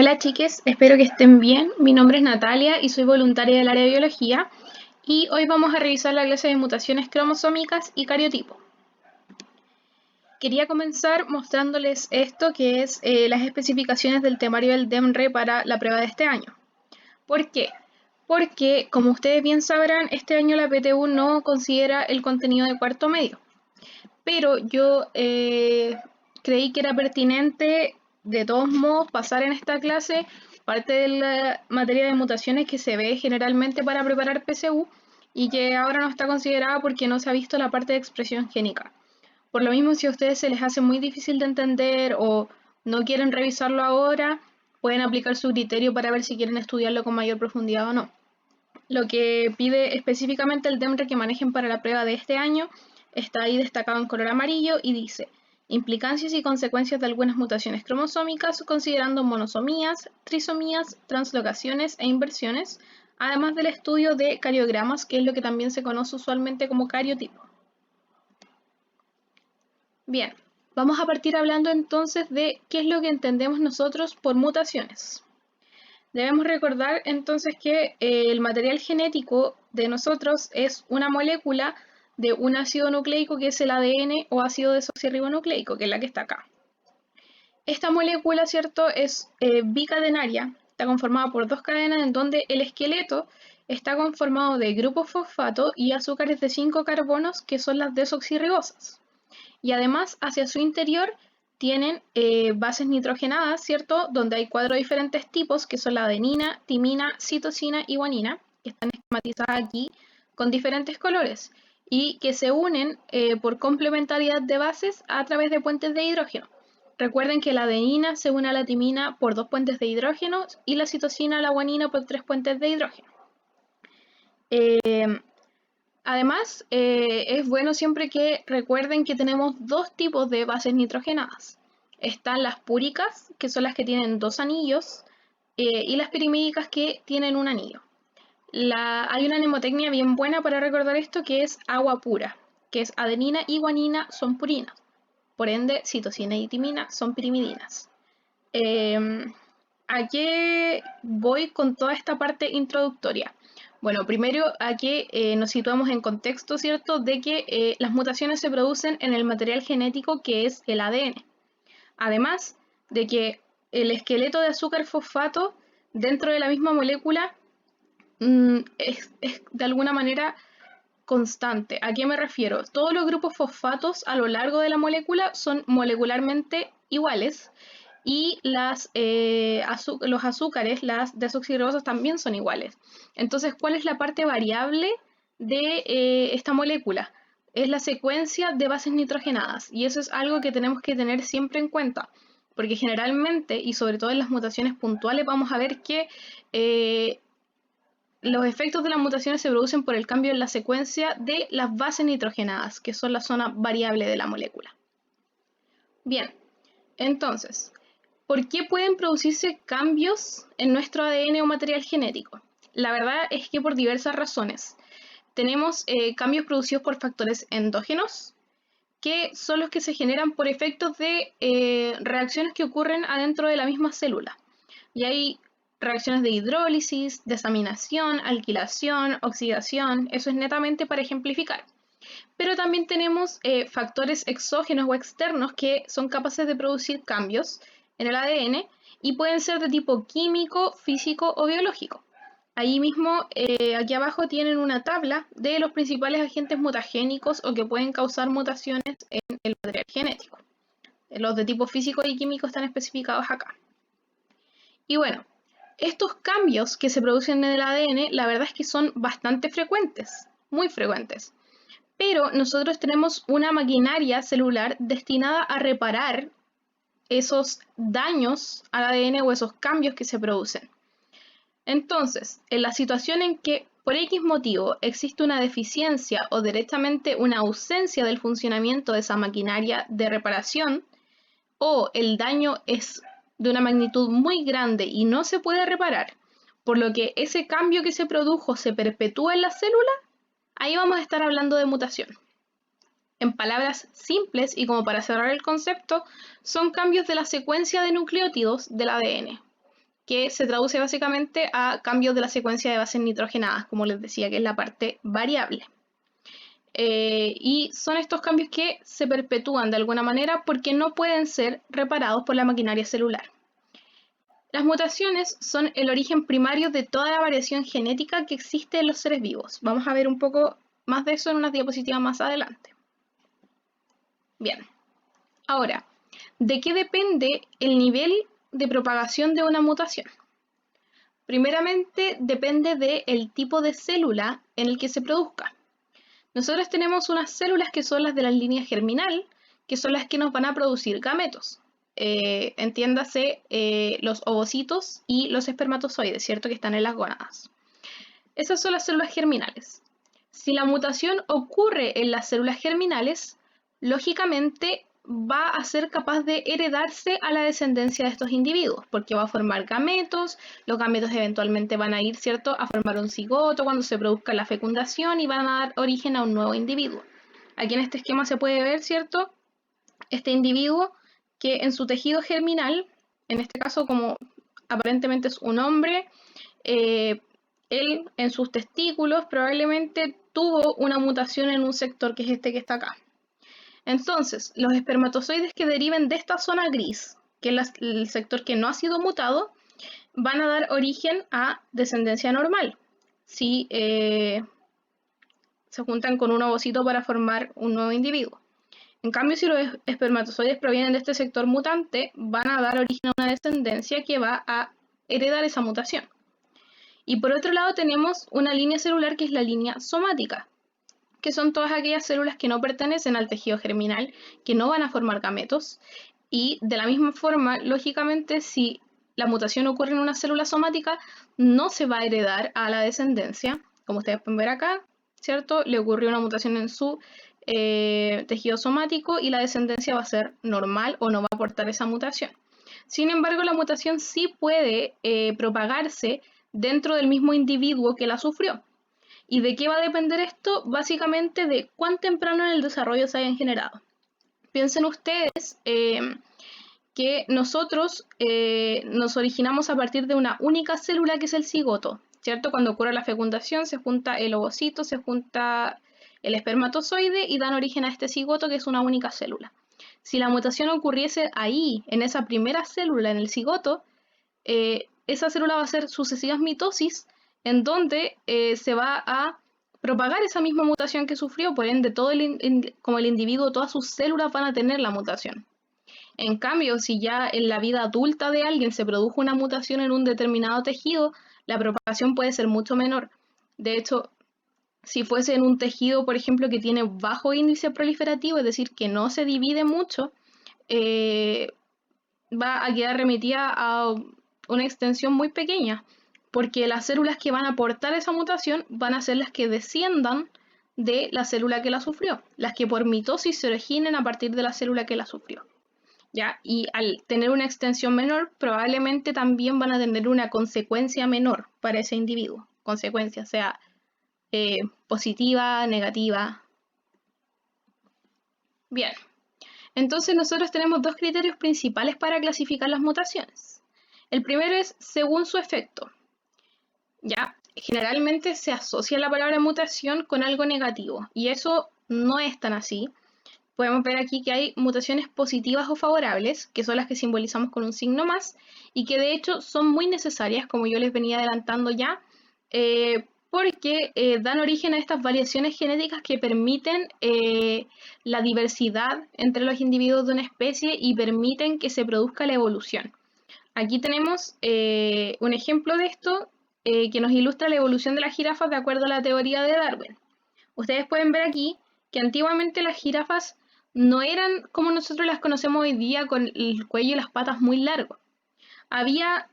Hola chiques, espero que estén bien. Mi nombre es Natalia y soy voluntaria del área de biología y hoy vamos a revisar la clase de mutaciones cromosómicas y cariotipo. Quería comenzar mostrándoles esto que es las especificaciones del temario del DEMRE para la prueba de este año. ¿Por qué? Porque, como ustedes bien sabrán, este año la PTU no considera el contenido de cuarto medio. Pero yo creí que era pertinente, de todos modos, pasar en esta clase parte de la materia de mutaciones que se ve generalmente para preparar PSU y que ahora no está considerada porque no se ha visto la parte de expresión génica. Por lo mismo, si a ustedes se les hace muy difícil de entender o no quieren revisarlo ahora, pueden aplicar su criterio para ver si quieren estudiarlo con mayor profundidad o no. Lo que pide específicamente el DEMRE que manejen para la prueba de este año está ahí destacado en color amarillo y dice: implicancias y consecuencias de algunas mutaciones cromosómicas considerando monosomías, trisomías, translocaciones e inversiones, además del estudio de cariogramas, que es lo que también se conoce usualmente como cariotipo. Bien, vamos a partir hablando entonces de qué es lo que entendemos nosotros por mutaciones. Debemos recordar entonces que el material genético de nosotros es una molécula de un ácido nucleico que es el ADN o ácido desoxirribonucleico, que es la que está acá. Esta molécula, ¿cierto?, es bicadenaria, está conformada por dos cadenas en donde el esqueleto está conformado de grupos fosfato y azúcares de 5 carbonos que son las desoxirribosas. Y además, hacia su interior tienen bases nitrogenadas, ¿cierto? Donde hay 4 diferentes tipos, que son la adenina, timina, citosina y guanina, que están esquematizadas aquí con diferentes colores y que se unen por complementariedad de bases a través de puentes de hidrógeno. Recuerden que la adenina se une a la timina por 2 puentes de hidrógeno y la citosina a la guanina por 3 puentes de hidrógeno. Además, es bueno siempre que recuerden que tenemos dos tipos de bases nitrogenadas. Están las púricas, que son las que tienen 2 anillos, y las pirimídicas que tienen un anillo. Hay una mnemotecnia bien buena para recordar esto, que es agua pura, que es adenina y guanina son purinas. Por ende, citosina y timina son pirimidinas. ¿A qué voy con toda esta parte introductoria? Bueno, primero a que nos situamos en contexto, ¿cierto?, de que las mutaciones se producen en el material genético que es el ADN. Además de que el esqueleto de azúcar fosfato dentro de la misma molécula es de alguna manera constante. ¿A qué me refiero? Todos los grupos fosfatos a lo largo de la molécula son molecularmente iguales y los azúcares, las desoxirribosas, también son iguales. Entonces, ¿cuál es la parte variable de esta molécula? Es la secuencia de bases nitrogenadas y eso es algo que tenemos que tener siempre en cuenta, porque generalmente, y sobre todo en las mutaciones puntuales, vamos a ver que los efectos de las mutaciones se producen por el cambio en la secuencia de las bases nitrogenadas, que son la zona variable de la molécula. Bien, entonces, ¿por qué pueden producirse cambios en nuestro ADN o material genético? La verdad es que por diversas razones. Tenemos cambios producidos por factores endógenos, que son los que se generan por efectos de reacciones que ocurren adentro de la misma célula. Y hay reacciones de hidrólisis, desaminación, alquilación, oxidación, eso es netamente para ejemplificar. Pero también tenemos factores exógenos o externos que son capaces de producir cambios en el ADN y pueden ser de tipo químico, físico o biológico. Ahí mismo, aquí abajo tienen una tabla de los principales agentes mutagénicos o que pueden causar mutaciones en el material genético. Los de tipo físico y químico están especificados acá. Y bueno, estos cambios que se producen en el ADN, la verdad es que son bastante frecuentes, muy frecuentes. Pero nosotros tenemos una maquinaria celular destinada a reparar esos daños al ADN o esos cambios que se producen. Entonces, en la situación en que por X motivo existe una deficiencia o directamente una ausencia del funcionamiento de esa maquinaria de reparación, o el daño es de una magnitud muy grande y no se puede reparar, por lo que ese cambio que se produjo se perpetúa en la célula, ahí vamos a estar hablando de mutación. En palabras simples y como para cerrar el concepto, son cambios de la secuencia de nucleótidos del ADN. que se traduce básicamente a cambios de la secuencia de bases nitrogenadas, como les decía, que es la parte variable. Y son estos cambios que se perpetúan de alguna manera porque no pueden ser reparados por la maquinaria celular. Las mutaciones son el origen primario de toda la variación genética que existe en los seres vivos. Vamos a ver un poco más de eso en unas diapositivas más adelante. Bien, ahora, ¿de qué depende el nivel de propagación de una mutación? Primeramente, depende del tipo de célula en el que se produzca. Nosotros tenemos unas células que son las de la línea germinal, que son las que nos van a producir gametos. Entiéndase los ovocitos y los espermatozoides, ¿cierto? Que están en las gónadas. Esas son las células germinales. Si la mutación ocurre en las células germinales, lógicamente va a ser capaz de heredarse a la descendencia de estos individuos, porque va a formar gametos, los gametos eventualmente van a ir, ¿cierto?, a formar un cigoto cuando se produzca la fecundación y van a dar origen a un nuevo individuo. Aquí en este esquema se puede ver, ¿cierto?, este individuo que en su tejido germinal, en este caso como aparentemente es un hombre, él en sus testículos probablemente tuvo una mutación en un sector que es este que está acá. Entonces, los espermatozoides que deriven de esta zona gris, que es el sector que no ha sido mutado, van a dar origen a descendencia normal. Si se juntan con un ovocito para formar un nuevo individuo. En cambio, si los espermatozoides provienen de este sector mutante, van a dar origen a una descendencia que va a heredar esa mutación. Y por otro lado tenemos una línea celular que es la línea somática, que son todas aquellas células que no pertenecen al tejido germinal, que no van a formar gametos. Y de la misma forma, lógicamente, si la mutación ocurre en una célula somática, no se va a heredar a la descendencia. Como ustedes pueden ver acá, ¿cierto? Le ocurrió una mutación en su tejido somático y la descendencia va a ser normal o no va a aportar esa mutación. Sin embargo, la mutación sí puede propagarse dentro del mismo individuo que la sufrió. ¿Y de qué va a depender esto? Básicamente de cuán temprano en el desarrollo se hayan generado. Piensen ustedes que nosotros nos originamos a partir de una única célula que es el cigoto, ¿cierto? Cuando ocurre la fecundación se junta el ovocito, se junta el espermatozoide y dan origen a este cigoto que es una única célula. Si la mutación ocurriese ahí, en esa primera célula, en el cigoto, esa célula va a hacer sucesivas mitosis en donde se va a propagar esa misma mutación que sufrió, por ende, como el individuo, todas sus células van a tener la mutación. En cambio, si ya en la vida adulta de alguien se produjo una mutación en un determinado tejido, la propagación puede ser mucho menor. De hecho, si fuese en un tejido, por ejemplo, que tiene bajo índice proliferativo, es decir, que no se divide mucho, va a quedar remitida a una extensión muy pequeña, porque las células que van a aportar esa mutación van a ser las que desciendan de la célula que la sufrió, las que por mitosis se originen a partir de la célula que la sufrió. ¿Ya? Y al tener una extensión menor, probablemente también van a tener una consecuencia menor para ese individuo. Consecuencia, sea positiva, negativa. Bien, entonces nosotros tenemos dos criterios principales para clasificar las mutaciones. El primero es según su efecto. ¿Ya? Generalmente se asocia la palabra mutación con algo negativo y eso no es tan así. Podemos ver aquí que hay mutaciones positivas o favorables, que son las que simbolizamos con un signo más, y que de hecho son muy necesarias, como yo les venía adelantando ya, porque dan origen a estas variaciones genéticas que permiten la diversidad entre los individuos de una especie y permiten que se produzca la evolución. Aquí tenemos un ejemplo de esto que nos ilustra la evolución de las jirafas de acuerdo a la teoría de Darwin. Ustedes pueden ver aquí que antiguamente las jirafas no eran como nosotros las conocemos hoy día con el cuello y las patas muy largos. Había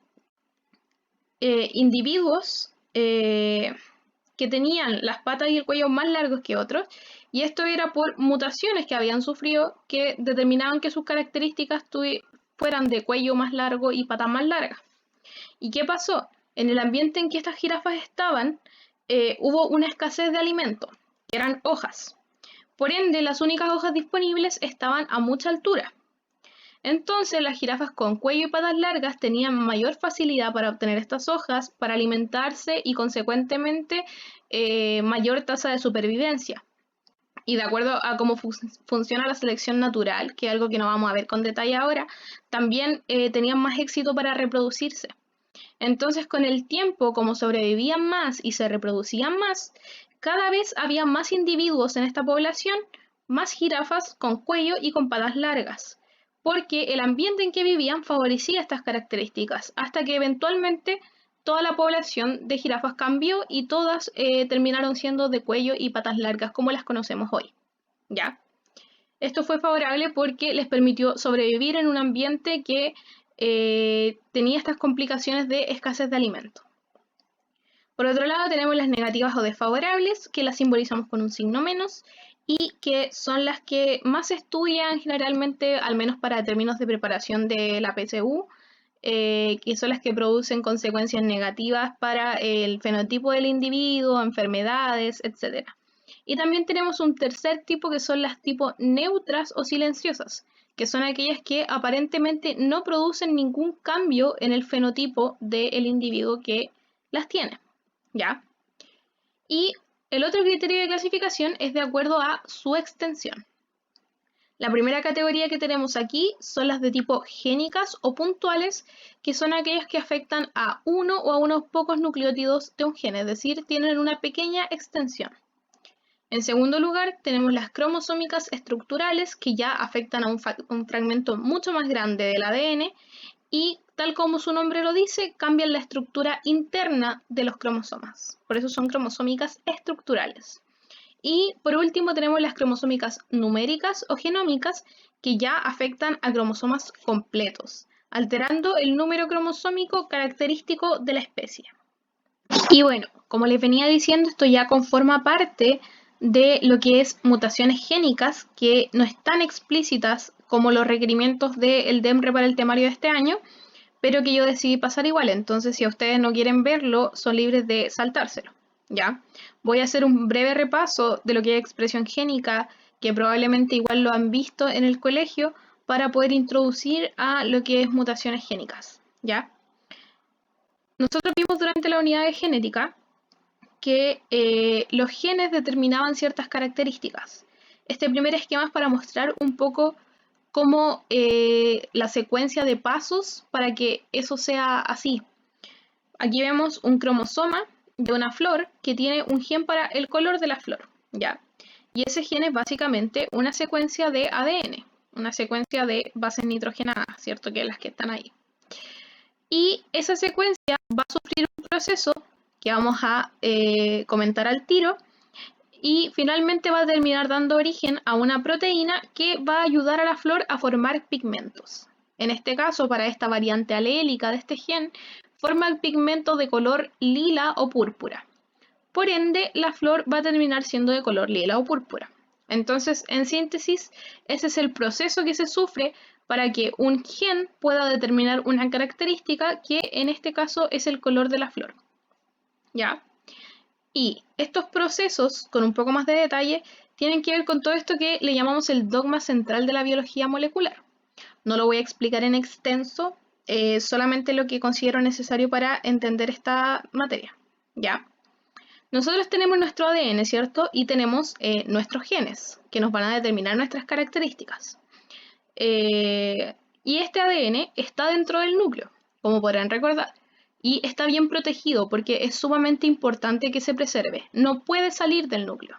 individuos que tenían las patas y el cuello más largos que otros, y esto era por mutaciones que habían sufrido que determinaban que sus características fueran de cuello más largo y patas más largas. ¿Y qué pasó? En el ambiente en que estas jirafas estaban, hubo una escasez de alimento, que eran hojas. Por ende, las únicas hojas disponibles estaban a mucha altura. Entonces las jirafas con cuello y patas largas tenían mayor facilidad para obtener estas hojas, para alimentarse y consecuentemente mayor tasa de supervivencia. Y de acuerdo a cómo funciona la selección natural, que es algo que no vamos a ver con detalle ahora, también tenían más éxito para reproducirse. Entonces, con el tiempo, como sobrevivían más y se reproducían más, cada vez había más individuos en esta población, más jirafas con cuello y con patas largas, porque el ambiente en que vivían favorecía estas características, hasta que eventualmente toda la población de jirafas cambió y todas terminaron siendo de cuello y patas largas, como las conocemos hoy. ¿Ya? Esto fue favorable porque les permitió sobrevivir en un ambiente que tenía estas complicaciones de escasez de alimento. Por otro lado, tenemos las negativas o desfavorables, que las simbolizamos con un signo menos, y que son las que más se estudian generalmente, al menos para términos de preparación de la PSU, que son las que producen consecuencias negativas para el fenotipo del individuo, enfermedades, etc. Y también tenemos un tercer tipo que son las tipos neutras o silenciosas, que son aquellas que aparentemente no producen ningún cambio en el fenotipo del individuo que las tiene. ¿Ya? Y el otro criterio de clasificación es de acuerdo a su extensión. La primera categoría que tenemos aquí son las de tipo génicas o puntuales, que son aquellas que afectan a uno o a unos pocos nucleótidos de un gen, es decir, tienen una pequeña extensión. En segundo lugar, tenemos las cromosómicas estructurales, que ya afectan a un fragmento mucho más grande del ADN y, tal como su nombre lo dice, cambian la estructura interna de los cromosomas. Por eso son cromosómicas estructurales. Y por último tenemos las cromosómicas numéricas o genómicas, que ya afectan a cromosomas completos, alterando el número cromosómico característico de la especie. Y bueno, como les venía diciendo, esto ya conforma parte de lo que es mutaciones génicas, que no están explícitas como los requerimientos del DEMRE para el temario de este año, pero que yo decidí pasar igual. Entonces, si a ustedes no quieren verlo, son libres de saltárselo. ¿Ya? Voy a hacer un breve repaso de lo que es expresión génica, que probablemente igual lo han visto en el colegio, para poder introducir a lo que es mutaciones génicas. ¿Ya? Nosotros vimos durante la unidad de genética que los genes determinaban ciertas características. Este primer esquema es para mostrar un poco cómo la secuencia de pasos para que eso sea así. Aquí vemos un cromosoma de una flor que tiene un gen para el color de la flor, ¿ya? Y ese gen es básicamente una secuencia de ADN, una secuencia de bases nitrogenadas, ¿cierto? Que es las que están ahí. Y esa secuencia va a sufrir un proceso que vamos a comentar al tiro, y finalmente va a terminar dando origen a una proteína que va a ayudar a la flor a formar pigmentos. En este caso, para esta variante alélica de este gen, forma el pigmento de color lila o púrpura. Por ende, la flor va a terminar siendo de color lila o púrpura. Entonces, en síntesis, ese es el proceso que se sufre para que un gen pueda determinar una característica que en este caso es el color de la flor. ¿Ya? Y estos procesos, con un poco más de detalle, tienen que ver con todo esto que le llamamos el dogma central de la biología molecular. No lo voy a explicar en extenso, solamente lo que considero necesario para entender esta materia. ¿Ya? Nosotros tenemos nuestro ADN, ¿cierto? Y tenemos nuestros genes, que nos van a determinar nuestras características. Y este ADN está dentro del núcleo, como podrán recordar. Y está bien protegido porque es sumamente importante que se preserve. No puede salir del núcleo.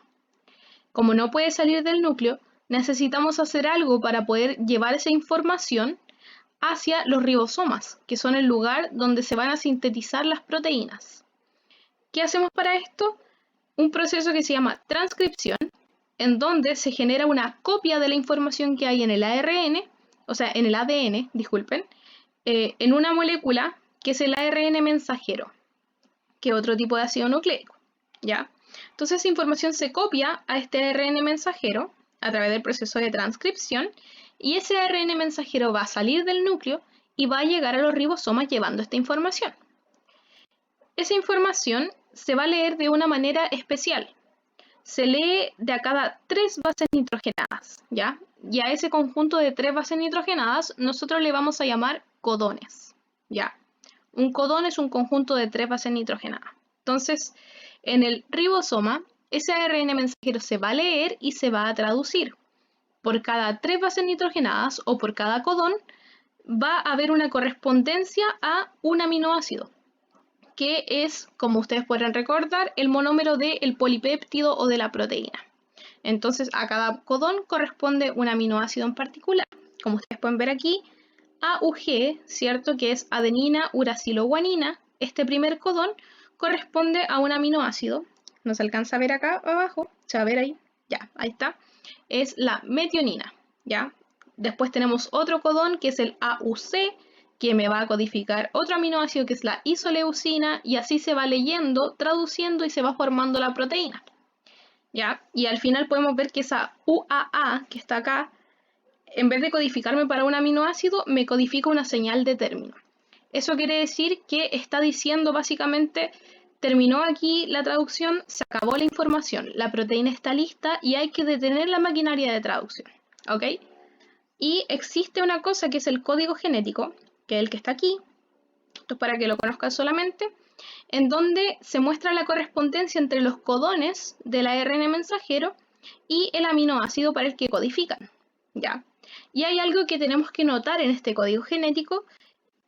Como no puede salir del núcleo, necesitamos hacer algo para poder llevar esa información hacia los ribosomas, que son el lugar donde se van a sintetizar las proteínas. ¿Qué hacemos para esto? Un proceso que se llama transcripción, en donde se genera una copia de la información que hay en el ARN, o sea, en el ADN, disculpen, en una molécula que es el ARN mensajero, que es otro tipo de ácido nucleico, ¿ya? Entonces esa información se copia a este ARN mensajero a través del proceso de transcripción, y ese ARN mensajero va a salir del núcleo y va a llegar a los ribosomas llevando esta información. Esa información se va a leer de una manera especial. Se lee de a cada 3 bases nitrogenadas, ¿ya? y a ese conjunto de 3 bases nitrogenadas nosotros le vamos a llamar codones, ¿ya? Un codón es un conjunto de 3 bases nitrogenadas. Entonces, en el ribosoma, ese ARN mensajero se va a leer y se va a traducir. Por cada 3 bases nitrogenadas o por cada codón va a haber una correspondencia a un aminoácido, que es, como ustedes podrán recordar, el monómero del polipéptido o de la proteína. Entonces, a cada codón corresponde un aminoácido en particular. Como ustedes pueden ver aquí, AUG, ¿cierto? Que es adenina uracilo-guanina. Este primer codón corresponde a un aminoácido. No se alcanza a ver acá abajo. Se va a ver ahí. Ya, ahí está. Es la metionina, ¿ya? Después tenemos otro codón que es el AUC, que me va a codificar otro aminoácido que es la isoleucina, y así se va leyendo, traduciendo y se va formando la proteína, ¿ya? Y al final podemos ver que esa UAA que está acá, en vez de codificarme para un aminoácido, me codifica una señal de término. Eso quiere decir que está diciendo básicamente, terminó aquí la traducción, se acabó la información, la proteína está lista y hay que detener la maquinaria de traducción, ¿ok? Y existe una cosa que es el código genético, que es el que está aquí, esto es para que lo conozcan solamente, en donde se muestra la correspondencia entre los codones del ARN mensajero y el aminoácido para el que codifican, ¿ya? Y hay algo que tenemos que notar en este código genético,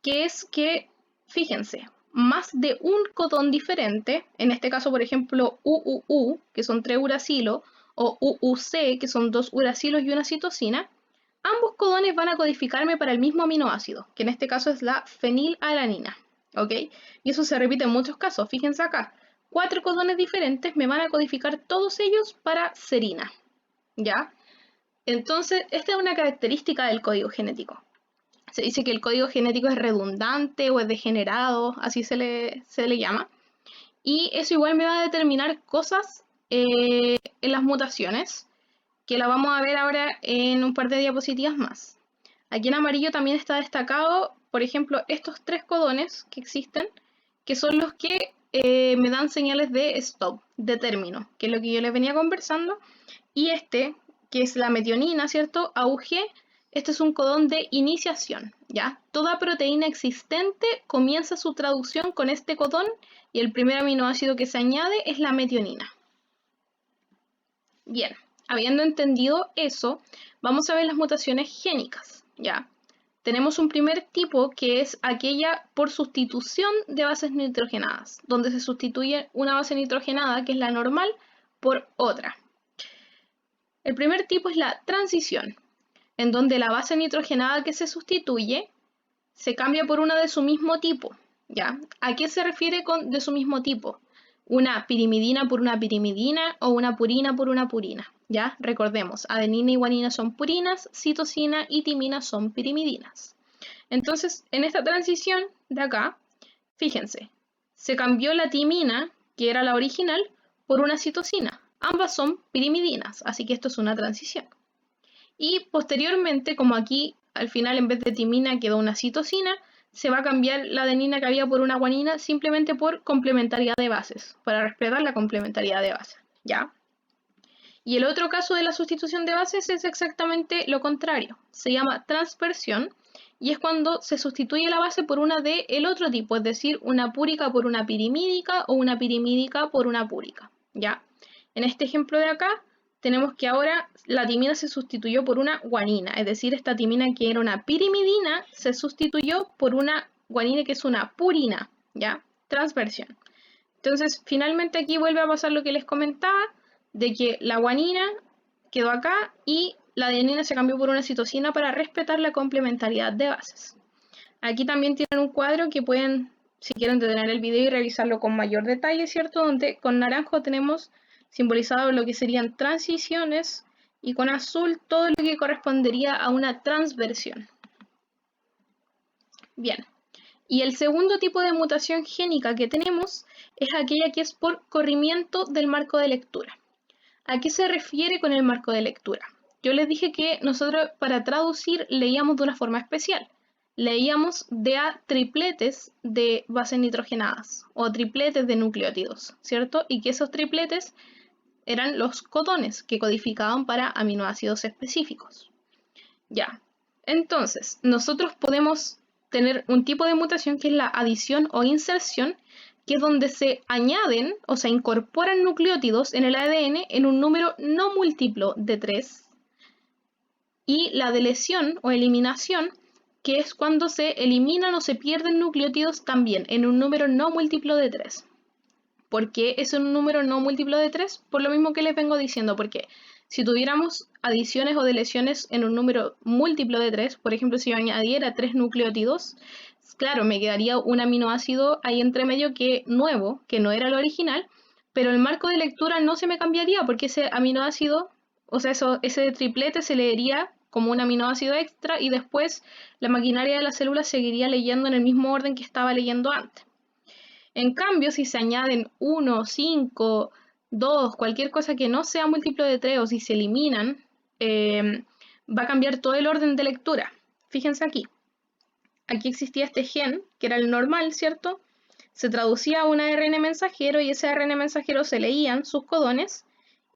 que es que, fíjense, más de un codón diferente, en este caso, por ejemplo, UUU, que son 3 uracilos, o UUC, que son 2 uracilos y una citosina, ambos codones van a codificarme para el mismo aminoácido, que en este caso es la fenilalanina, ¿ok? Y eso se repite en muchos casos, fíjense acá, 4 codones diferentes me van a codificar todos ellos para serina, ¿ya? Entonces, esta es una característica del código genético. Se dice que el código genético es redundante o es degenerado, así se le llama. Y eso igual me va a determinar cosas en las mutaciones, que la vamos a ver ahora en un par de diapositivas más. Aquí en amarillo también está destacado, por ejemplo, estos 3 codones que existen, que son los que me dan señales de stop, de término, que es lo que yo les venía conversando. Y este, que es la metionina, ¿cierto? AUG, este es un codón de iniciación, ¿ya? Toda proteína existente comienza su traducción con este codón y el primer aminoácido que se añade es la metionina. Bien, habiendo entendido eso, vamos a ver las mutaciones génicas, ¿ya? Tenemos un primer tipo que es aquella por sustitución de bases nitrogenadas, donde se sustituye una base nitrogenada, que es la normal, por otra. El primer tipo es la transición, en donde la base nitrogenada que se sustituye se cambia por una de su mismo tipo, ¿ya? ¿A qué se refiere con de su mismo tipo? Una pirimidina por una pirimidina o una purina por una purina, ¿ya? Recordemos, adenina y guanina son purinas, citosina y timina son pirimidinas. Entonces, en esta transición de acá, fíjense, se cambió la timina, que era la original, por una citosina. Ambas son pirimidinas, así que esto es una transición. Y posteriormente, como aquí al final en vez de timina quedó una citosina, se va a cambiar la adenina que había por una guanina simplemente por complementariedad de bases, para respetar la complementariedad de bases, ¿ya? Y el otro caso de la sustitución de bases es exactamente lo contrario, se llama transversión, y es cuando se sustituye la base por una del otro tipo, es decir, una púrica por una pirimídica o una pirimídica por una púrica, ¿ya? En este ejemplo de acá, tenemos que ahora la timina se sustituyó por una guanina, es decir, esta timina que era una pirimidina se sustituyó por una guanina que es una purina, ¿ya? Transversión. Entonces, finalmente aquí vuelve a pasar lo que les comentaba, de que la guanina quedó acá y la adenina se cambió por una citosina para respetar la complementariedad de bases. Aquí también tienen un cuadro que pueden, si quieren, detener el video y revisarlo con mayor detalle, ¿cierto? Donde con naranjo tenemos simbolizado lo que serían transiciones y con azul todo lo que correspondería a una transversión. Bien, y el segundo tipo de mutación génica que tenemos es aquella que es por corrimiento del marco de lectura. ¿A qué se refiere con el marco de lectura? Yo les dije que nosotros para traducir leíamos de una forma especial. Leíamos de a tripletes de bases nitrogenadas o tripletes de nucleótidos, ¿cierto? Y que esos tripletes eran los codones que codificaban para aminoácidos específicos. Ya. Entonces, nosotros podemos tener un tipo de mutación que es la adición o inserción, que es donde se añaden o se incorporan nucleótidos en el ADN en un número no múltiplo de 3. Y la deleción o eliminación, que es cuando se eliminan o se pierden nucleótidos también en un número no múltiplo de 3. ¿Por qué es un número no múltiplo de 3? Por lo mismo que les vengo diciendo, porque si tuviéramos adiciones o deleciones en un número múltiplo de 3, por ejemplo, si yo añadiera 3 nucleótidos, claro, me quedaría un aminoácido ahí entre medio que nuevo, que no era el original, pero el marco de lectura no se me cambiaría porque ese aminoácido, o sea, ese triplete se leería como un aminoácido extra y después la maquinaria de la célula seguiría leyendo en el mismo orden que estaba leyendo antes. En cambio, si se añaden 1, 5, 2, cualquier cosa que no sea múltiplo de 3 o si se eliminan, va a cambiar todo el orden de lectura. Fíjense aquí. Aquí existía este gen, que era el normal, ¿cierto? Se traducía a un ARN mensajero y ese ARN mensajero se leían sus codones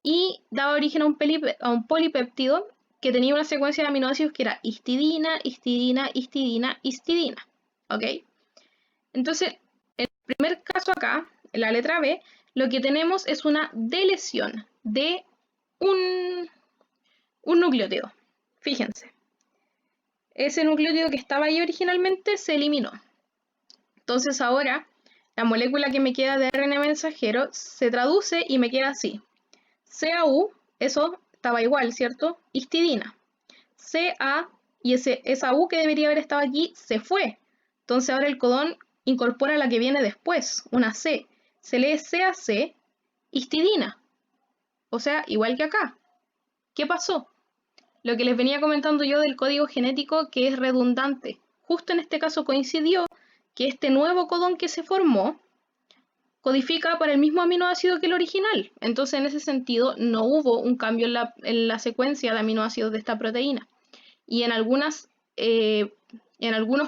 y daba origen a un polipéptido que tenía una secuencia de aminoácidos que era histidina, histidina, histidina, histidina. ¿Ok? Entonces, primer caso acá, en la letra B, lo que tenemos es una deleción de un, un nucleótido. Fíjense, ese nucleótido que estaba ahí originalmente se eliminó. Entonces ahora la molécula que me queda de ARN mensajero se traduce y me queda así. CAU, eso estaba igual, ¿cierto? Histidina. CA y esa U que debería haber estado aquí se fue. Entonces ahora el codón incorpora la que viene después, una C. Se lee CAC, histidina. O sea, igual que acá. ¿Qué pasó? Lo que les venía comentando yo del código genético que es redundante. Justo en este caso coincidió que este nuevo codón que se formó codifica para el mismo aminoácido que el original. Entonces, en ese sentido, no hubo un cambio en la secuencia de aminoácidos de esta proteína. Y en algunos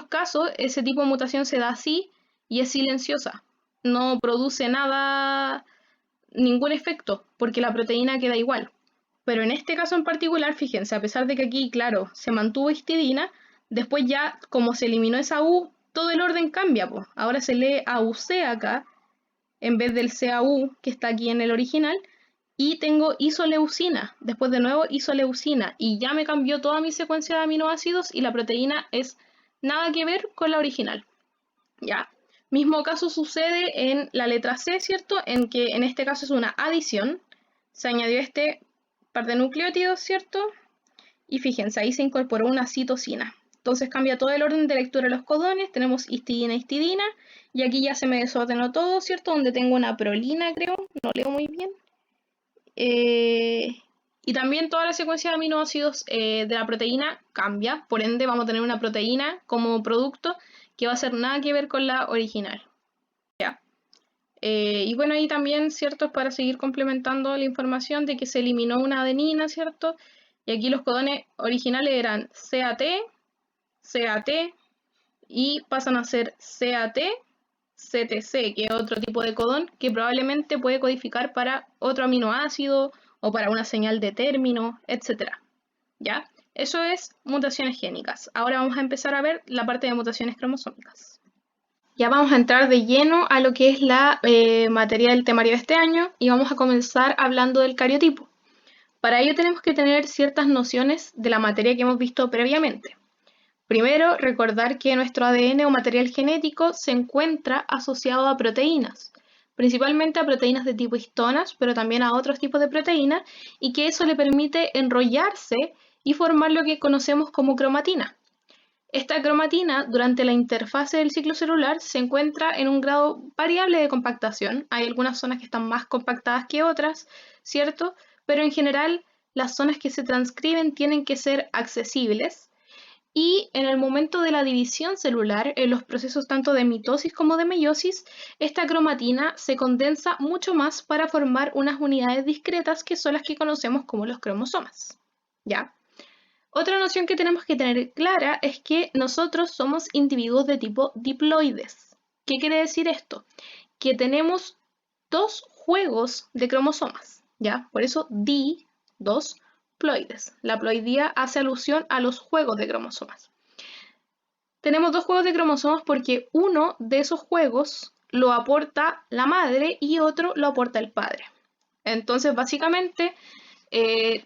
casos ese tipo de mutación se da así y es silenciosa. No produce nada, ningún efecto, porque la proteína queda igual. Pero en este caso en particular, fíjense, a pesar de que aquí, claro, se mantuvo histidina, después ya, como se eliminó esa U, todo el orden cambia, pues. Ahora se lee AUC acá, en vez del CAU que está aquí en el original, y tengo isoleucina, después de nuevo isoleucina, y ya me cambió toda mi secuencia de aminoácidos y la proteína es nada que ver con la original. Ya. Mismo caso sucede en la letra C, ¿cierto? En que en este caso es una adición. Se añadió este par de nucleótidos, ¿cierto? Y fíjense, ahí se incorporó una citosina. Entonces cambia todo el orden de lectura de los codones. Tenemos histidina, histidina. Y aquí ya se me desordenó todo, ¿cierto? Donde tengo una prolina, creo. No leo muy bien. Y también toda la secuencia de aminoácidos de la proteína cambia. Por ende, vamos a tener una proteína como producto que va a ser nada que ver con la original. ¿Ya? Y bueno, ahí también, ¿cierto? Para seguir complementando la información de que se eliminó una adenina, ¿cierto? Y aquí los codones originales eran CAT, CAT y pasan a ser CAT, CTC, que es otro tipo de codón que probablemente puede codificar para otro aminoácido o para una señal de término, etc. ¿Ya? Eso es mutaciones génicas. Ahora vamos a empezar a ver la parte de mutaciones cromosómicas. Ya vamos a entrar de lleno a lo que es la materia del temario de este año y vamos a comenzar hablando del cariotipo. Para ello tenemos que tener ciertas nociones de la materia que hemos visto previamente. Primero, recordar que nuestro ADN o material genético se encuentra asociado a proteínas, principalmente a proteínas de tipo histonas, pero también a otros tipos de proteínas, y que eso le permite enrollarse y formar lo que conocemos como cromatina. Esta cromatina, durante la interfase del ciclo celular, se encuentra en un grado variable de compactación. Hay algunas zonas que están más compactadas que otras, ¿cierto? Pero en general, las zonas que se transcriben tienen que ser accesibles. Y en el momento de la división celular, en los procesos tanto de mitosis como de meiosis, esta cromatina se condensa mucho más para formar unas unidades discretas que son las que conocemos como los cromosomas. ¿Ya? Otra noción que tenemos que tener clara es que nosotros somos individuos de tipo diploides. ¿Qué quiere decir esto? Que tenemos dos juegos de cromosomas, ¿ya? Por eso dos ploides. La ploidía hace alusión a los juegos de cromosomas. Tenemos dos juegos de cromosomas porque uno de esos juegos lo aporta la madre y otro lo aporta el padre. Entonces, básicamente,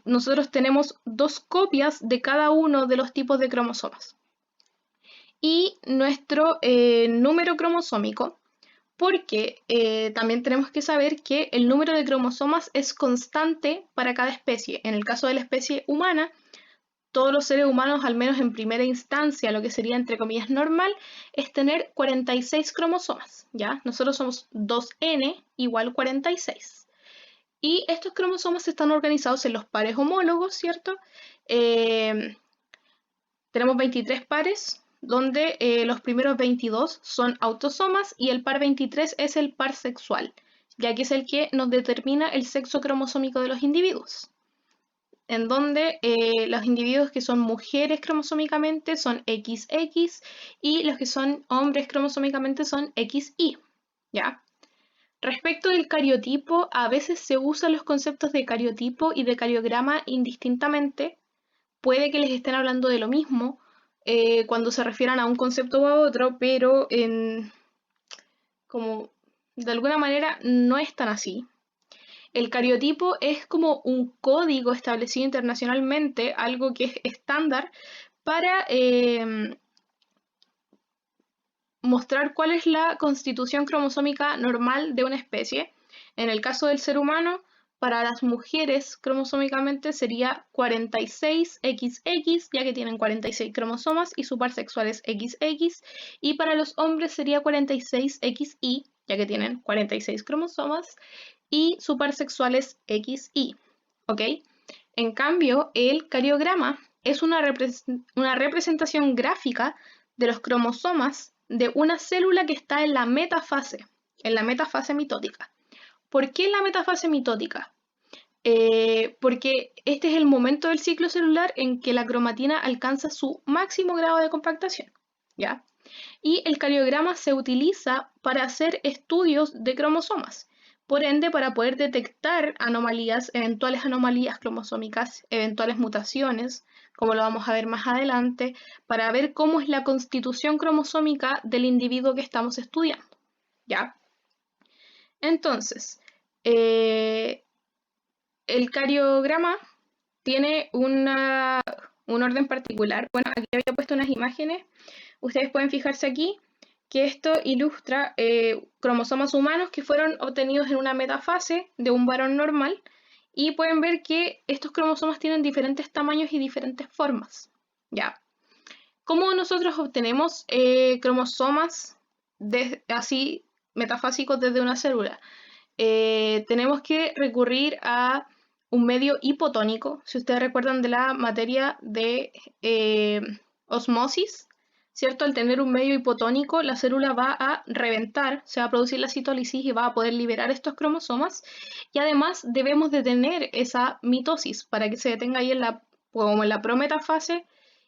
nosotros tenemos dos copias de cada uno de los tipos de cromosomas. Y nuestro número cromosómico, porque también tenemos que saber que el número de cromosomas es constante para cada especie. En el caso de la especie humana, todos los seres humanos, al menos en primera instancia, lo que sería entre comillas normal, es tener 46 cromosomas, ¿ya? Nosotros somos 2n igual 46. Y estos cromosomas están organizados en los pares homólogos, ¿cierto? Tenemos 23 pares, donde los primeros 22 son autosomas y el par 23 es el par sexual, ya que es el que nos determina el sexo cromosómico de los individuos, en donde los individuos que son mujeres cromosómicamente son XX y los que son hombres cromosómicamente son XY, ¿ya? Respecto del cariotipo, a veces se usan los conceptos de cariotipo y de cariograma indistintamente. Puede que les estén hablando de lo mismo cuando se refieran a un concepto u a otro, pero como de alguna manera no es tan así. El cariotipo es como un código establecido internacionalmente, algo que es estándar para mostrar cuál es la constitución cromosómica normal de una especie. En el caso del ser humano, para las mujeres cromosómicamente sería 46XX, ya que tienen 46 cromosomas y su par sexual es XX, y para los hombres sería 46XY, ya que tienen 46 cromosomas y su par sexual es XY, ¿ok? En cambio, el cariograma es una representación gráfica de los cromosomas de una célula que está en la metafase mitótica. ¿Por qué en la metafase mitótica? Porque este es el momento del ciclo celular en que la cromatina alcanza su máximo grado de compactación, ¿ya? Y el cariograma se utiliza para hacer estudios de cromosomas. Por ende, para poder detectar eventuales anomalías cromosómicas, eventuales mutaciones, como lo vamos a ver más adelante, para ver cómo es la constitución cromosómica del individuo que estamos estudiando, ¿ya? Entonces, el cariograma tiene un orden particular. Bueno, aquí había puesto unas imágenes. Ustedes pueden fijarse aquí que esto ilustra cromosomas humanos que fueron obtenidos en una metafase de un varón normal y pueden ver que estos cromosomas tienen diferentes tamaños y diferentes formas, ¿ya? ¿Cómo nosotros obtenemos cromosomas así metafásicos desde una célula? Tenemos que recurrir a un medio hipotónico. Si ustedes recuerdan de la materia de osmosis, ¿cierto? Al tener un medio hipotónico, la célula va a reventar, se va a producir la citólisis y va a poder liberar estos cromosomas. Y además debemos de tener esa mitosis para que se detenga ahí como en la prometafase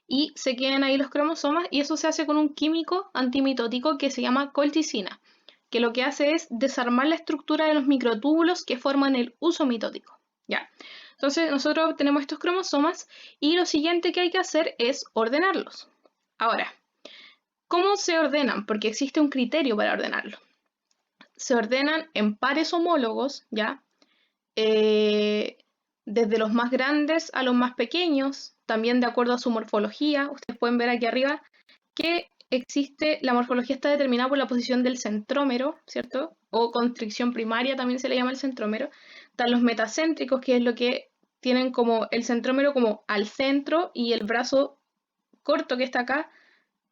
y se queden ahí los cromosomas. Y eso se hace con un químico antimitótico que se llama colchicina, que lo que hace es desarmar la estructura de los microtúbulos que forman el uso mitótico, ¿ya? Entonces nosotros tenemos estos cromosomas y lo siguiente que hay que hacer es ordenarlos. Ahora, ¿cómo se ordenan? Porque existe un criterio para ordenarlo. Se ordenan en pares homólogos, ¿ya? Desde los más grandes a los más pequeños, también de acuerdo a su morfología. Ustedes pueden ver aquí arriba que la morfología está determinada por la posición del centrómero, ¿cierto? O constricción primaria también se le llama el centrómero. Están los metacéntricos, que es lo que tienen como el centrómero como al centro y el brazo corto que está acá,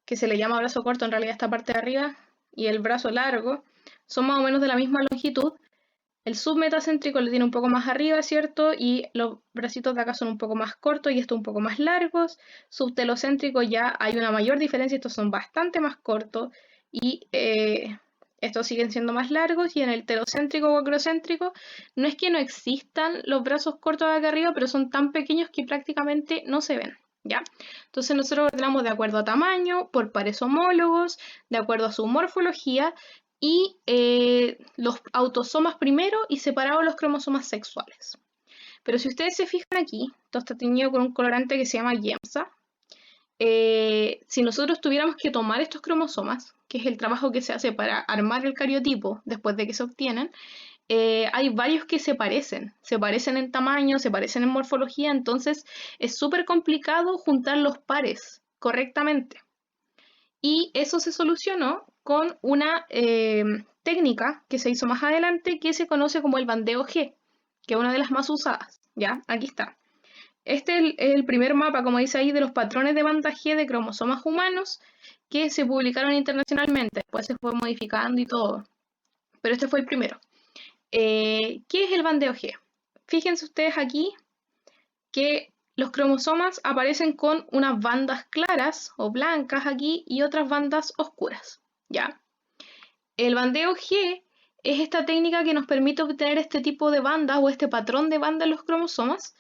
que se le llama brazo corto, en realidad esta parte de arriba, y el brazo largo, son más o menos de la misma longitud. El submetacéntrico lo tiene un poco más arriba, ¿cierto? Y los bracitos de acá son un poco más cortos y estos un poco más largos. Subtelocéntrico ya hay una mayor diferencia, estos son bastante más cortos y estos siguen siendo más largos. Y en el telocéntrico o acrocéntrico no es que no existan los brazos cortos de acá arriba, pero son tan pequeños que prácticamente no se ven, ¿ya? Entonces nosotros ordenamos de acuerdo a tamaño, por pares homólogos, de acuerdo a su morfología, y los autosomas primero y separados los cromosomas sexuales. Pero si ustedes se fijan aquí, todo está teñido con un colorante que se llama Giemsa. Si nosotros tuviéramos que tomar estos cromosomas, que es el trabajo que se hace para armar el cariotipo después de que se obtienen, hay varios que se parecen en tamaño, se parecen en morfología, entonces es súper complicado juntar los pares correctamente. Y eso se solucionó con una técnica que se hizo más adelante que se conoce como el bandeo G, que es una de las más usadas. Ya, aquí está. Este es el primer mapa, como dice ahí, de los patrones de banda G de cromosomas humanos que se publicaron internacionalmente. Después se fue modificando y todo. Pero este fue el primero. ¿Qué es el bandeo G? Fíjense ustedes aquí que los cromosomas aparecen con unas bandas claras o blancas aquí y otras bandas oscuras. ¿Ya? El bandeo G es esta técnica que nos permite obtener este tipo de bandas o este patrón de banda en los cromosomas.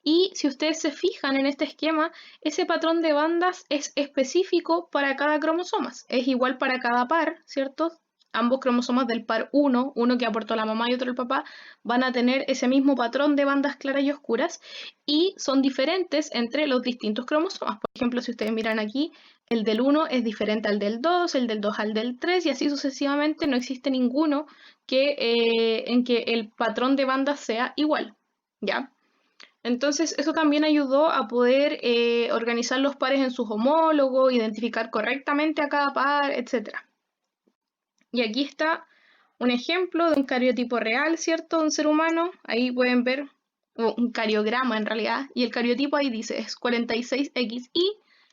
Y si ustedes se fijan en este esquema, ese patrón de bandas es específico para cada cromosoma. Es igual para cada par, ¿cierto? Ambos cromosomas del par 1, uno que aportó la mamá y otro el papá, van a tener ese mismo patrón de bandas claras y oscuras y son diferentes entre los distintos cromosomas. Por ejemplo, si ustedes miran aquí, el del 1 es diferente al del 2, el del 2 al del 3 y así sucesivamente. No existe ninguno en que el patrón de bandas sea igual, ¿ya? Entonces eso también ayudó a poder organizar los pares en sus homólogos, identificar correctamente a cada par, etc. Y aquí está un ejemplo de un cariotipo real, ¿cierto? De un ser humano. Ahí pueden ver un cariograma en realidad. Y el cariotipo ahí dice es 46XY,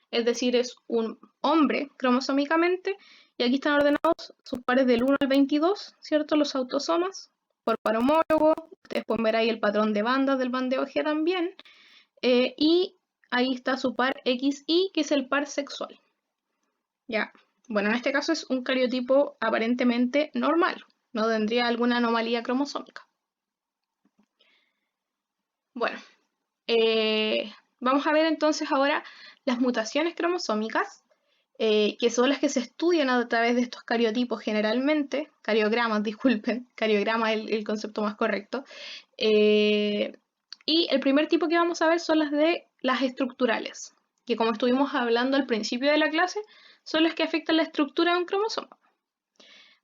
es decir, es un hombre cromosómicamente. Y aquí están ordenados sus pares del 1 al 22, ¿cierto? Los autosomas por par homólogo. Ustedes pueden ver ahí el patrón de bandas del bandeo G también. Y ahí está su par XY, que es el par sexual. Ya. Bueno, en este caso es un cariotipo aparentemente normal, no tendría alguna anomalía cromosómica. Bueno, vamos a ver entonces ahora las mutaciones cromosómicas, que son las que se estudian a través de estos cariotipos generalmente, cariogramas, disculpen, cariograma es el concepto más correcto. Y el primer tipo que vamos a ver son las estructurales, que como estuvimos hablando al principio de la clase, son las que afectan la estructura de un cromosoma.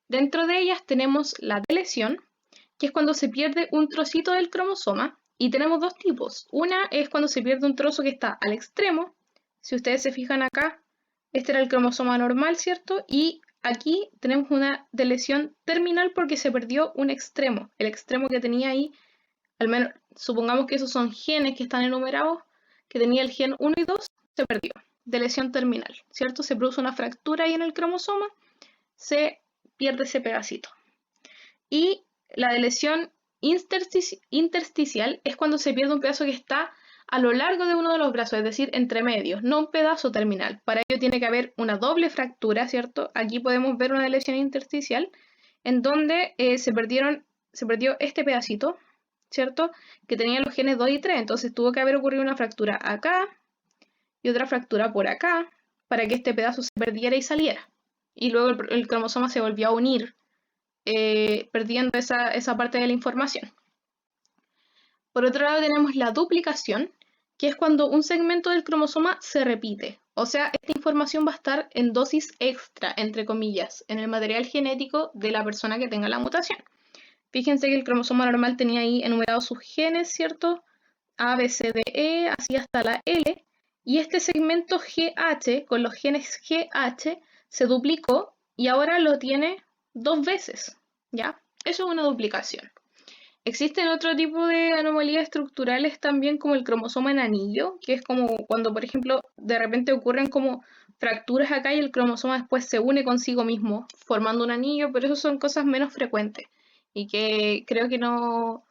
Dentro de ellas tenemos la deleción, que es cuando se pierde un trocito del cromosoma, y tenemos dos tipos. Una es cuando se pierde un trozo que está al extremo. Si ustedes se fijan acá, este era el cromosoma normal, ¿cierto? Y aquí tenemos una deleción terminal porque se perdió un extremo. El extremo que tenía ahí, al menos supongamos que esos son genes que están enumerados, que tenía el gen 1 y 2, se perdió. Deleción terminal, ¿cierto? Se produce una fractura ahí en el cromosoma, se pierde ese pedacito. Y la deleción intersticial es cuando se pierde un pedazo que está a lo largo de uno de los brazos, es decir, entre medios, no un pedazo terminal. Para ello tiene que haber una doble fractura, ¿cierto? Aquí podemos ver una deleción intersticial en donde se perdió este pedacito, ¿cierto? Que tenía los genes 2 y 3, entonces tuvo que haber ocurrido una fractura acá y otra fractura por acá para que este pedazo se perdiera y saliera. Y luego el cromosoma se volvió a unir, perdiendo esa parte de la información. Por otro lado tenemos la duplicación, que es cuando un segmento del cromosoma se repite. O sea, esta información va a estar en dosis extra, entre comillas, en el material genético de la persona que tenga la mutación. Fíjense que el cromosoma normal tenía ahí enumerados sus genes, ¿cierto? A, B, C, D, E, así hasta la L. Y este segmento GH, con los genes GH, se duplicó y ahora lo tiene 2 veces, ¿ya? Eso es una duplicación. Existen otro tipo de anomalías estructurales también, como el cromosoma en anillo, que es como cuando, por ejemplo, de repente ocurren como fracturas acá y el cromosoma después se une consigo mismo, formando un anillo, pero eso son cosas menos frecuentes y que creo que no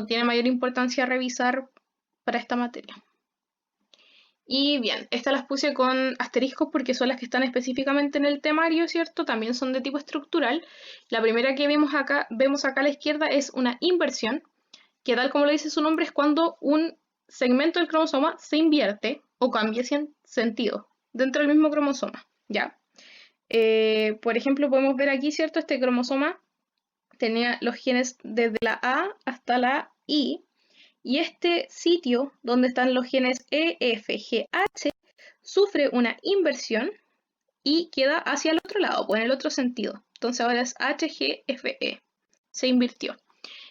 tiene mayor importancia revisar para esta materia. Y bien, estas las puse con asteriscos porque son las que están específicamente en el temario, ¿cierto? También son de tipo estructural. La primera que vemos acá a la izquierda es una inversión, que tal como lo dice su nombre es cuando un segmento del cromosoma se invierte o cambia sentido dentro del mismo cromosoma, ¿ya? Por ejemplo, podemos ver aquí, ¿cierto? Este cromosoma tenía los genes desde la A hasta la I, y este sitio donde están los genes E, F, G, H sufre una inversión y queda hacia el otro lado, pues en el otro sentido. Entonces ahora es H, G, F, E. Se invirtió.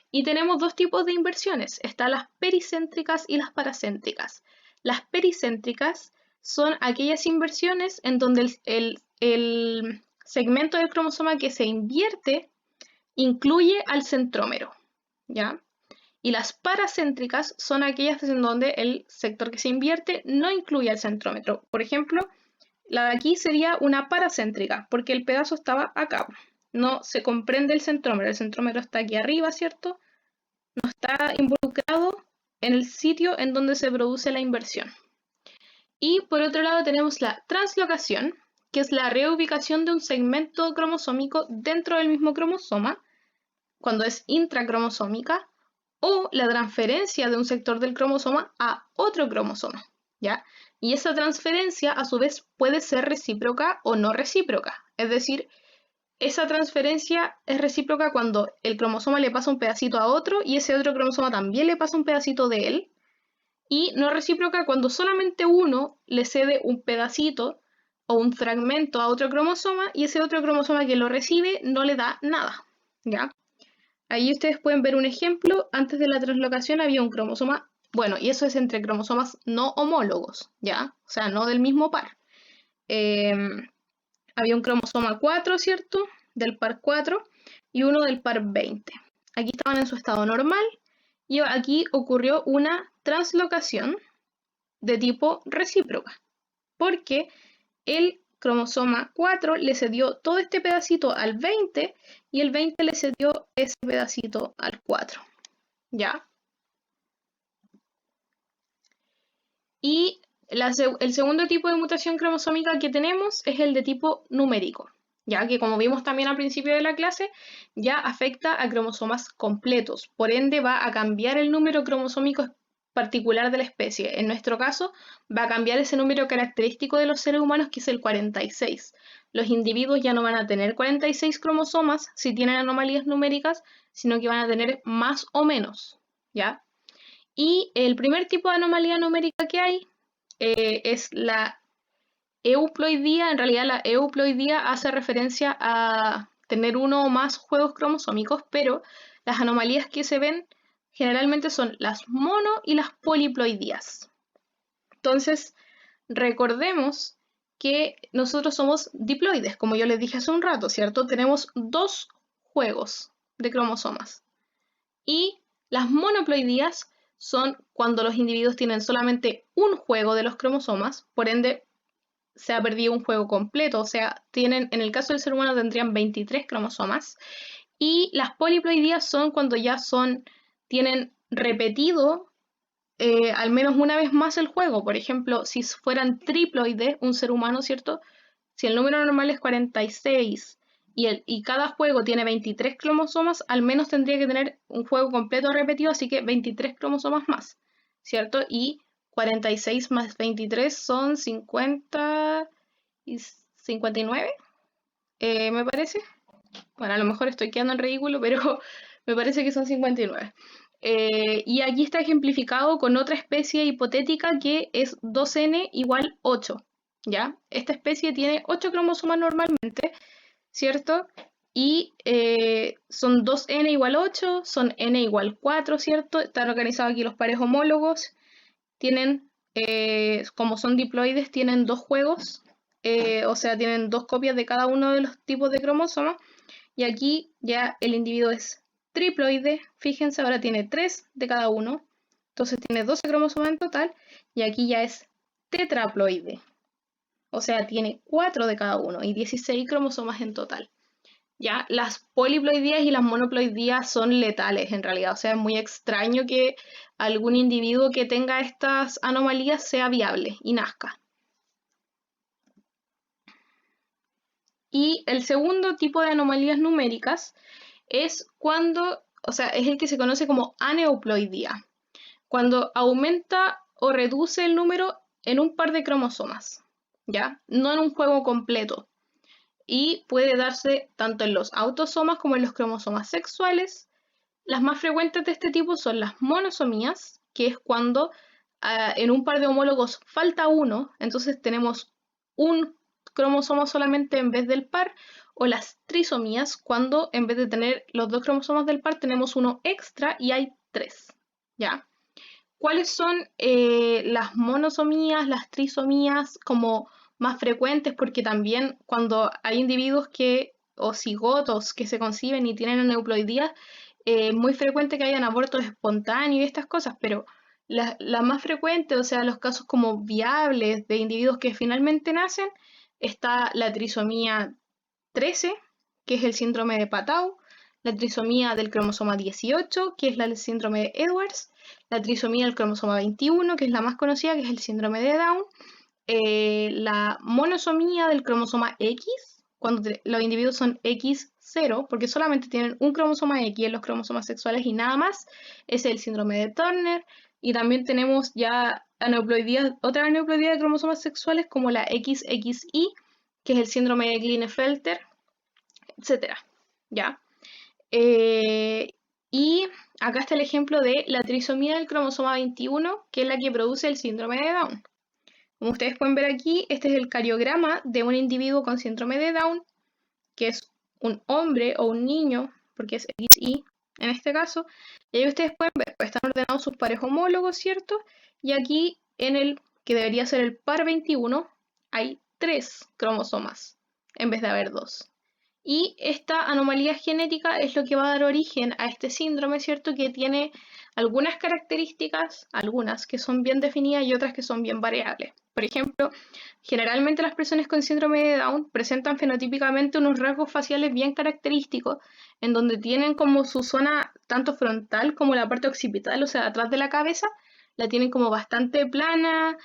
Y tenemos dos tipos de inversiones. Están las pericéntricas y las paracéntricas. Las pericéntricas son aquellas inversiones en donde el segmento del cromosoma que se invierte incluye al centrómero, ¿ya? Y las paracéntricas son aquellas en donde el sector que se invierte no incluye al centrómero. Por ejemplo, la de aquí sería una paracéntrica, porque el pedazo estaba acá. No se comprende el centrómero está aquí arriba, ¿cierto? No está involucrado en el sitio en donde se produce la inversión. Y por otro lado tenemos la translocación, que es la reubicación de un segmento cromosómico dentro del mismo cromosoma, cuando es intracromosómica, o la transferencia de un sector del cromosoma a otro cromosoma, ¿ya? Y esa transferencia a su vez puede ser recíproca o no recíproca, es decir, esa transferencia es recíproca cuando el cromosoma le pasa un pedacito a otro y ese otro cromosoma también le pasa un pedacito de él, y no recíproca cuando solamente uno le cede un pedacito o un fragmento a otro cromosoma y ese otro cromosoma que lo recibe no le da nada, ¿ya? Ahí ustedes pueden ver un ejemplo. Antes de la translocación había un cromosoma, bueno, y eso es entre cromosomas no homólogos, ¿ya? O sea, no del mismo par. Había un cromosoma 4, ¿cierto? Del par 4 y uno del par 20. Aquí estaban en su estado normal y aquí ocurrió una translocación de tipo recíproca, porque el cromosoma 4 le cedió todo este pedacito al 20 y el 20 le cedió ese pedacito al 4, ¿ya? Y el segundo tipo de mutación cromosómica que tenemos es el de tipo numérico, ya que como vimos también al principio de la clase, ya afecta a cromosomas completos, por ende va a cambiar el número cromosómico particular de la especie. En nuestro caso, va a cambiar ese número característico de los seres humanos, que es el 46. Los individuos ya no van a tener 46 cromosomas si tienen anomalías numéricas, sino que van a tener más o menos, ¿ya? Y el primer tipo de anomalía numérica que hay es la euploidía. En realidad la euploidía hace referencia a tener uno o más juegos cromosómicos, pero las anomalías que se ven generalmente son las mono y las poliploidías. Entonces, recordemos que nosotros somos diploides, como yo les dije hace un rato, ¿cierto? Tenemos dos juegos de cromosomas. Y las monoploidías son cuando los individuos tienen solamente un juego de los cromosomas, por ende se ha perdido un juego completo, o sea, en el caso del ser humano tendrían 23 cromosomas, y las poliploidías son cuando ya tienen repetido al menos una vez más el juego. Por ejemplo, si fueran triploides, un ser humano, ¿cierto? Si el número normal es 46 y cada juego tiene 23 cromosomas, al menos tendría que tener un juego completo repetido, así que 23 cromosomas más, ¿cierto? Y 46 más 23 son 50 y 59, me parece. Bueno, a lo mejor estoy quedando en ridículo, pero me parece que son 59. Y aquí está ejemplificado con otra especie hipotética que es 2n igual 8, ¿ya? Esta especie tiene 8 cromosomas normalmente, ¿cierto? Y son 2n igual 8, son n igual 4, ¿cierto? Están organizados aquí los pares homólogos. Tienen, como son diploides, tienen dos juegos, o sea, tienen dos copias de cada uno de los tipos de cromosomas. Y aquí ya el individuo es triploide, fíjense, ahora tiene 3 de cada uno, entonces tiene 12 cromosomas en total, y aquí ya es tetraploide, o sea, tiene 4 de cada uno y 16 cromosomas en total. Ya, las poliploidías y las monoploidías son letales en realidad, o sea, es muy extraño que algún individuo que tenga estas anomalías sea viable y nazca. Y el segundo tipo de anomalías numéricas es cuando, o sea, es el que se conoce como aneuploidía, cuando aumenta o reduce el número en un par de cromosomas, ¿ya? No en un juego completo. y puede darse tanto en los autosomas como en los cromosomas sexuales. Las más frecuentes de este tipo son las monosomías, que es cuando en un par de homólogos falta uno, entonces tenemos un cromosoma solamente en vez del par, o las trisomías, cuando en vez de tener los dos cromosomas del par tenemos uno extra y hay tres, ¿ya? ¿Cuáles son las monosomías, las trisomías como más frecuentes? Porque también cuando hay individuos o cigotos que se conciben y tienen aneuploidías, es muy frecuente que hayan abortos espontáneos y estas cosas, pero la más frecuente, o sea, los casos como viables de individuos que finalmente nacen, está la trisomía 13, que es el síndrome de Patau, la trisomía del cromosoma 18, que es el síndrome de Edwards, la trisomía del cromosoma 21, que es la más conocida, que es el síndrome de Down, la monosomía del cromosoma X, cuando los individuos son X0, porque solamente tienen un cromosoma X en los cromosomas sexuales y nada más, es el síndrome de Turner, y también tenemos ya otra aneuploidía de cromosomas sexuales como la XXI, que es el síndrome de Klinefelter, etcétera, ¿ya? Y acá está el ejemplo de la trisomía del cromosoma 21, que es la que produce el síndrome de Down. Como ustedes pueden ver aquí, este es el cariograma de un individuo con síndrome de Down, que es un hombre o un niño, porque es XY en este caso. Y ahí ustedes pueden ver, pues están ordenados sus pares homólogos, ¿cierto? Y aquí en el que debería ser el par 21, hay 3 cromosomas en vez de haber 2. Y esta anomalía genética es lo que va a dar origen a este síndrome, ¿cierto? Que tiene algunas características, algunas que son bien definidas y otras que son bien variables. Por ejemplo, generalmente las personas con síndrome de Down presentan fenotípicamente unos rasgos faciales bien característicos, en donde tienen como su zona tanto frontal como la parte occipital, o sea, atrás de la cabeza, la tienen como bastante plana,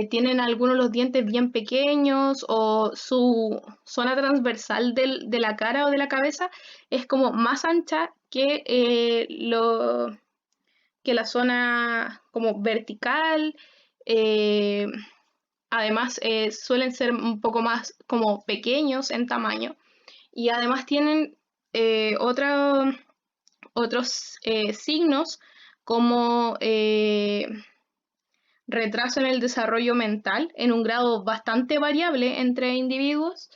tienen algunos los dientes bien pequeños o su zona transversal de la cara o de la cabeza es como más ancha que la zona como vertical. eh, Además, suelen ser un poco más como pequeños en tamaño y además tienen otros signos como retraso en el desarrollo mental en un grado bastante variable entre individuos.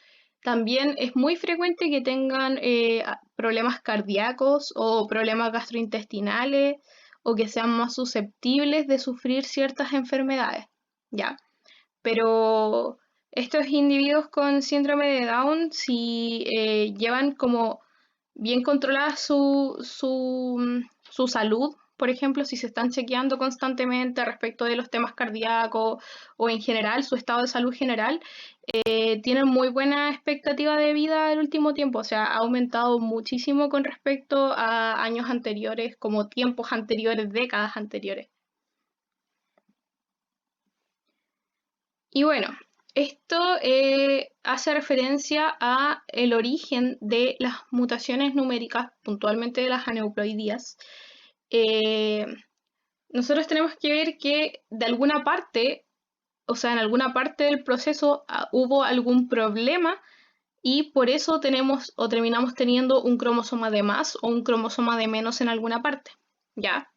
También es muy frecuente que tengan problemas cardíacos o problemas gastrointestinales o que sean más susceptibles de sufrir ciertas enfermedades, ¿ya? Pero estos individuos con síndrome de Down, si llevan como bien controlada su salud, por ejemplo, si se están chequeando constantemente respecto de los temas cardíacos o en general su estado de salud general, tienen muy buena expectativa de vida el último tiempo, o sea, ha aumentado muchísimo con respecto a años anteriores, como tiempos anteriores, décadas anteriores. Y bueno, esto hace referencia a el origen de las mutaciones numéricas, puntualmente de las aneuploidías. Nosotros tenemos que ver que de alguna parte, o sea, en alguna parte del proceso hubo algún problema y por eso tenemos o terminamos teniendo un cromosoma de más o un cromosoma de menos en alguna parte, ¿ya?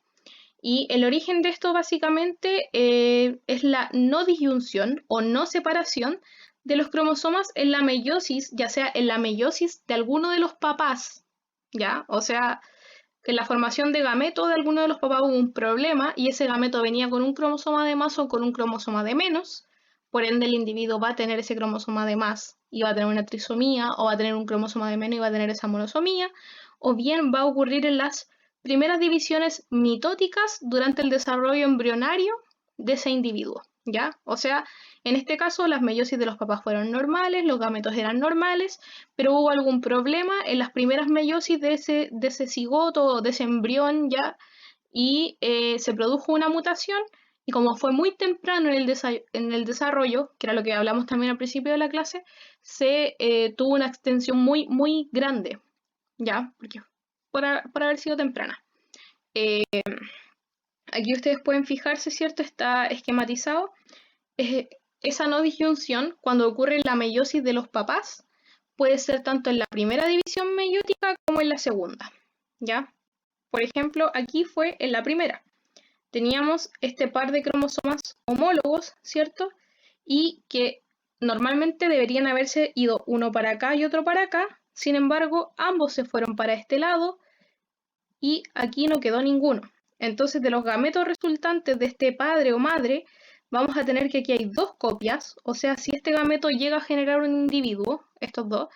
Y el origen de esto básicamente es la no disyunción o no separación de los cromosomas en la meiosis, ya sea en la meiosis de alguno de los papás, ¿ya? O sea, que en la formación de gameto de alguno de los papás hubo un problema y ese gameto venía con un cromosoma de más o con un cromosoma de menos, por ende el individuo va a tener ese cromosoma de más y va a tener una trisomía, o va a tener un cromosoma de menos y va a tener esa monosomía, o bien va a ocurrir en las primeras divisiones mitóticas durante el desarrollo embrionario de ese individuo, ¿ya? O sea, en este caso las meiosis de los papás fueron normales, los gametos eran normales, pero hubo algún problema en las primeras meiosis de ese cigoto o de ese embrión, ¿ya? Y se produjo una mutación y como fue muy temprano en el desarrollo, que era lo que hablamos también al principio de la clase, se tuvo una extensión muy, muy grande, ¿ya? Porque por haber sido temprana. Aquí ustedes pueden fijarse, ¿cierto? Está esquematizado. Esa no disyunción, cuando ocurre la meiosis de los papás, puede ser tanto en la primera división meiótica como en la segunda, ¿ya? Por ejemplo, aquí fue en la primera. Teníamos este par de cromosomas homólogos, ¿cierto? Y que normalmente deberían haberse ido uno para acá y otro para acá. Sin embargo, ambos se fueron para este lado y aquí no quedó ninguno. Entonces, de los gametos resultantes de este padre o madre, vamos a tener que aquí hay dos copias. O sea, si este gameto llega a generar un individuo, estos dos,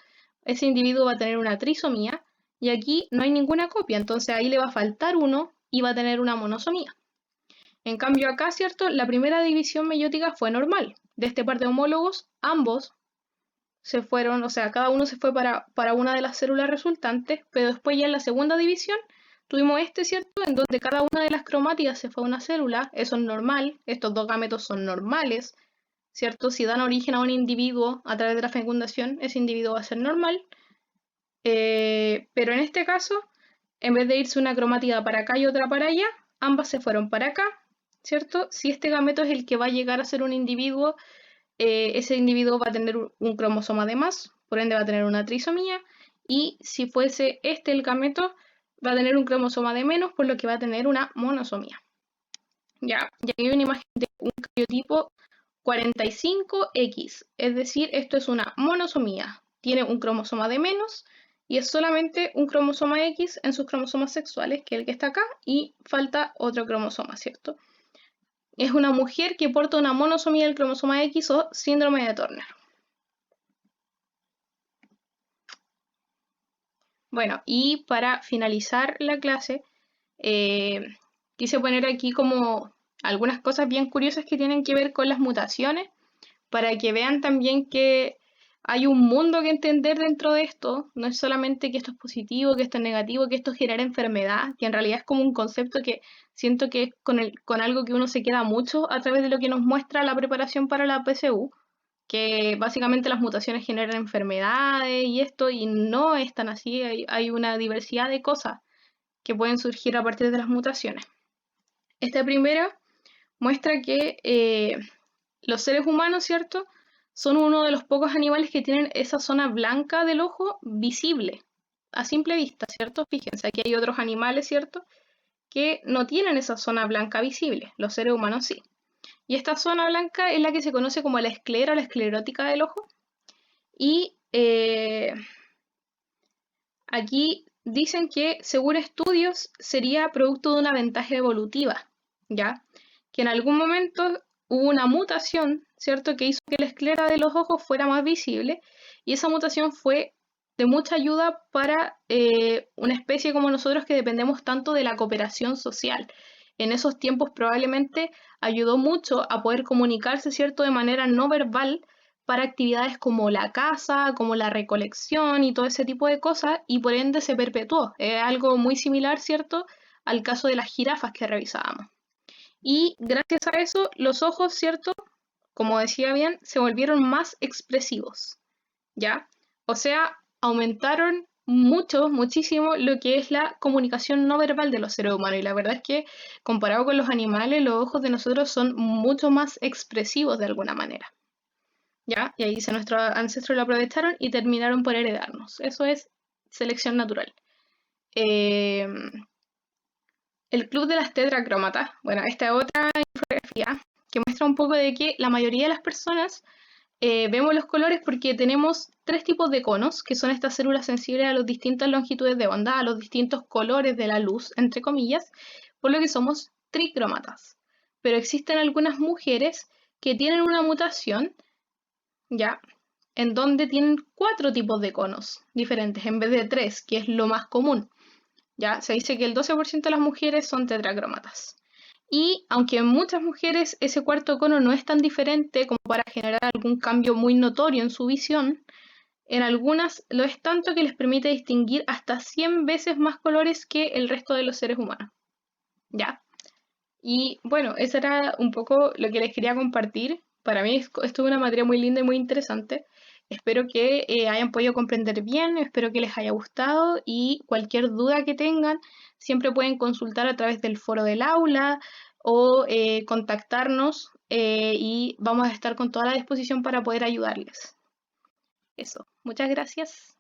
ese individuo va a tener una trisomía y aquí no hay ninguna copia. Entonces ahí le va a faltar uno y va a tener una monosomía. En cambio acá, ¿cierto? La primera división meiótica fue normal. De este par de homólogos, ambos se fueron, o sea, cada uno se fue para una de las células resultantes, pero después ya en la segunda división tuvimos este, ¿cierto? En donde cada una de las cromátidas se fue a una célula, eso es normal, estos dos gametos son normales, ¿cierto? Si dan origen a un individuo a través de la fecundación, ese individuo va a ser normal, pero en este caso, en vez de irse una cromátida para acá y otra para allá, ambas se fueron para acá, ¿cierto? Si este gameto es el que va a llegar a ser un individuo, ese individuo va a tener un cromosoma de más, por ende va a tener una trisomía, y si fuese este el gameto, va a tener un cromosoma de menos, por lo que va a tener una monosomía. Ya, y aquí hay una imagen de un cariotipo 45X, es decir, esto es una monosomía, tiene un cromosoma de menos, y es solamente un cromosoma X en sus cromosomas sexuales, que es el que está acá, y falta otro cromosoma, ¿cierto? Es una mujer que porta una monosomía del cromosoma X o síndrome de Turner. Bueno, y para finalizar la clase, quise poner aquí como algunas cosas bien curiosas que tienen que ver con las mutaciones, para que vean también que hay un mundo que entender dentro de esto. No es solamente que esto es positivo, que esto es negativo, que esto genera enfermedad, que en realidad es como un concepto que siento que es con algo que uno se queda mucho a través de lo que nos muestra la preparación para la PSU, que básicamente las mutaciones generan enfermedades y esto, y no es tan así, hay una diversidad de cosas que pueden surgir a partir de las mutaciones. Esta primera muestra que los seres humanos, ¿cierto? Son uno de los pocos animales que tienen esa zona blanca del ojo visible, a simple vista, ¿cierto? Fíjense, aquí hay otros animales, ¿cierto? Que no tienen esa zona blanca visible, los seres humanos sí. Y esta zona blanca es la que se conoce como la esclera o la esclerótica del ojo. Y aquí dicen que, según estudios, sería producto de una ventaja evolutiva, ¿ya? Que en algún momento hubo una mutación, ¿cierto?, que hizo que la esclera de los ojos fuera más visible, y esa mutación fue de mucha ayuda para una especie como nosotros que dependemos tanto de la cooperación social. En esos tiempos probablemente ayudó mucho a poder comunicarse, ¿cierto?, de manera no verbal para actividades como la caza, como la recolección y todo ese tipo de cosas, y por ende se perpetuó. Es algo muy similar, ¿cierto?, al caso de las jirafas que revisábamos. Y gracias a eso, los ojos, ¿cierto?, como decía bien, se volvieron más expresivos, ¿ya? O sea, aumentaron mucho, muchísimo lo que es la comunicación no verbal de los seres humanos. Y la verdad es que, comparado con los animales, los ojos de nosotros son mucho más expresivos de alguna manera. ¿Ya? Y ahí dice, nuestros ancestros lo aprovecharon y terminaron por heredarnos. Eso es selección natural. El club de las tetracrómatas, bueno, esta es otra infografía que muestra un poco de que la mayoría de las personas vemos los colores porque tenemos tres tipos de conos, que son estas células sensibles a las distintas longitudes de onda, a los distintos colores de la luz, entre comillas, por lo que somos tricrómatas. Pero existen algunas mujeres que tienen una mutación, ¿ya?, en donde tienen 4 tipos de conos diferentes en vez de 3, que es lo más común. Ya se dice que el 12% de las mujeres son tetracrómatas. Y aunque en muchas mujeres ese cuarto cono no es tan diferente como para generar algún cambio muy notorio en su visión, en algunas lo es tanto que les permite distinguir hasta 100 veces más colores que el resto de los seres humanos. ¿Ya? Y bueno, eso era un poco lo que les quería compartir. Para mí esto es una materia muy linda y muy interesante. Espero que hayan podido comprender bien, espero que les haya gustado, y cualquier duda que tengan siempre pueden consultar a través del foro del aula o contactarnos, y vamos a estar con toda la disposición para poder ayudarles. Eso. Muchas gracias.